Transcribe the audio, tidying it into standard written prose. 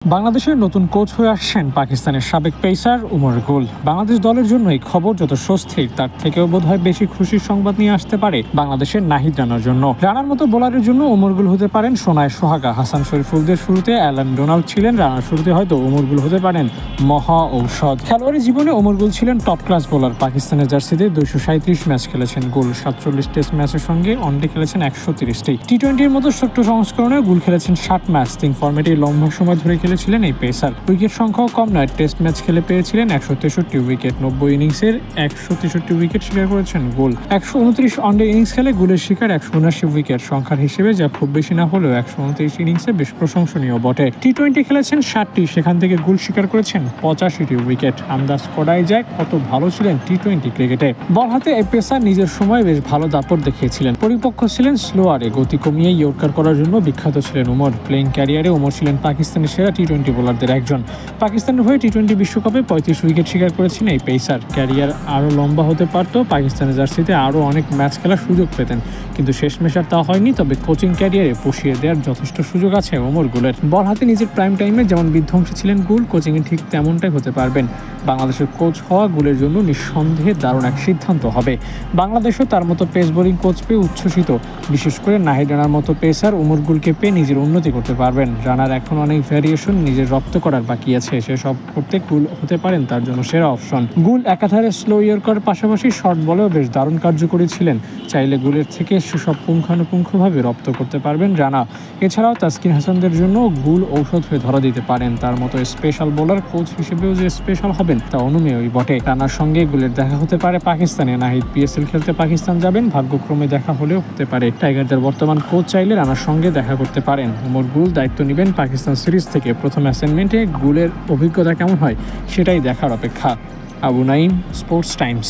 বাংলাদেশের নতুন কোচ হয়ে আসছেন পাকিস্তানের সাবেক পেসার উমর গুল। বাংলাদেশ দলের জন্য এই খবর যত স্বস্তির, তার থেকেও বোধহয় বেশি খুশির সংবাদ নিয়ে আসতে পারে বাংলাদেশের নাহিদ রানার জন্য। রানার মতো বোলারের জন্য উমর গুল হতে পারেন সোনায় সোহাগা। হাসান শরীফুলদের শুরুতে অ্যালান ডোনাল্ড ছিলেন, রানার শুরুতে হয়তো উমর গুল হতে পারেন মহা ঔষধ। খেলোয়াড়ি জীবনে উমর গুল ছিলেন টপ ক্লাস বোলার। পাকিস্তানের জার্সিতে 237 ম্যাচ খেলেছেন গুল। 47 টেস্ট ম্যাচের সঙ্গে ওয়ানডে খেলেছেন 130টি। টি-20-র মতো ছোট্ট সংস্করণে গুল খেলেছেন 60 ম্যাচ। 3 ফর্মেটে লম্বা সময় ধরে খেলেছিলেন এই পেসার। উইকেট সংখ্যাও কম নয়, টেস্ট ম্যাচ খেলে পেয়েছিলেন 163 উইকেট। 90 ইনিংসের 163 উইকেট শিকার করেছেন গুল। 129 ওয়ানডে ইনিংস খেলে গুলের শিকার 179 উইকেট। সংখ্যার হিসেবে যা খুব বেশি না হলেও 129 ইনিংসে বেশ প্রশংসনীয় বটে। টি-20 খেলেছেন 60টি, সেখান থেকে গুল শিকার করেছেন 85টি উইকেট। আন্দাজ করাই যায় কত ভালো ছিলেন টি-20 ক্রিকেটে। বল হাতে এই পেসার নিজের সময় বেশ ভালো দাপট দেখিয়েছিলেন। পরিপক্ক ছিলেন স্লোয়ারে, গতি কমিয়ে ইয়র্কার করার জন্য বিখ্যাত ছিলেন উমর। প্লেইং ক্যারিয়ারে উমর ছিলেন পাকিস্তানের সেরা টি-20 বোলারদের একজন। পাকিস্তানের হয়ে টি-20 বিশ্বকাপে 35 উইকেট শিকার করেছেন এই পেসার। ক্যারিয়ার আরও লম্বা হতে পারত, পাকিস্তানের জার্সিতে আরও অনেক ম্যাচ খেলার সুযোগ পেতেন, কিন্তু শেষমেশ আর তা হয়নি। তবে কোচিং ক্যারিয়ারে পুষিয়ে দেওয়ার যথেষ্ট সুযোগ আছে উমর গুলের। বল হাতে নিজের প্রাইম টাইমে যেমন বিধ্বংসী ছিলেন গুল, কোচিংয়ে ঠিক তেমনটাই হতে পারবেন। বাংলাদেশের কোচ হওয়া গুলের জন্য নিঃসন্দেহে দারুণ এক সিদ্ধান্ত হবে। বাংলাদেশও তার মতো পেস বোলিং কোচ পেয়ে উচ্ছ্বসিত। বিশেষ করে নাহিদ রানার মতো পেসার উমর গুলকে পেয়ে নিজের উন্নতি করতে পারবেন। রানার এখন অনেক ভ্যারিয়েশন নিজের রপ্ত করার বাকি আছে, সেসব করতে গুল হতে পারেন তার জন্য সেরা অপশন। গুল একাধারে স্লো ইয়র্কার পাশাপাশি শর্ট বলেও বেশ দারুণ কার্যকরী ছিলেন। চাইলে গুলের থেকে সেসব পুঙ্খানুপুঙ্খভাবে রপ্ত করতে পারবেন রানা। এছাড়াও তাসকিন হাসানদের জন্য গুল ঔষধ হয়ে ধরা দিতে পারেন। তার মতো স্পেশাল বোলার কোচ হিসেবেও যে স্পেশাল হবেন তা অনুমেয়ই বটে। রানার সঙ্গে গুলের দেখা হতে পারে পাকিস্তানে। নাহিদ পিএসএল খেলতে পাকিস্তান যাবেন, ভাগ্যক্রমে দেখা হলেও হতে পারে। টাইগারদের বর্তমান কোচ চাইলে রানার সঙ্গে দেখা করতে পারেন। উমর গুল দায়িত্ব নেবেন পাকিস্তান সিরিজ থেকে। প্রথম অ্যাসাইনমেন্টে গুলের অভিজ্ঞতা কেমন হয় সেটাই দেখার অপেক্ষা। Abu Naim, sports Times.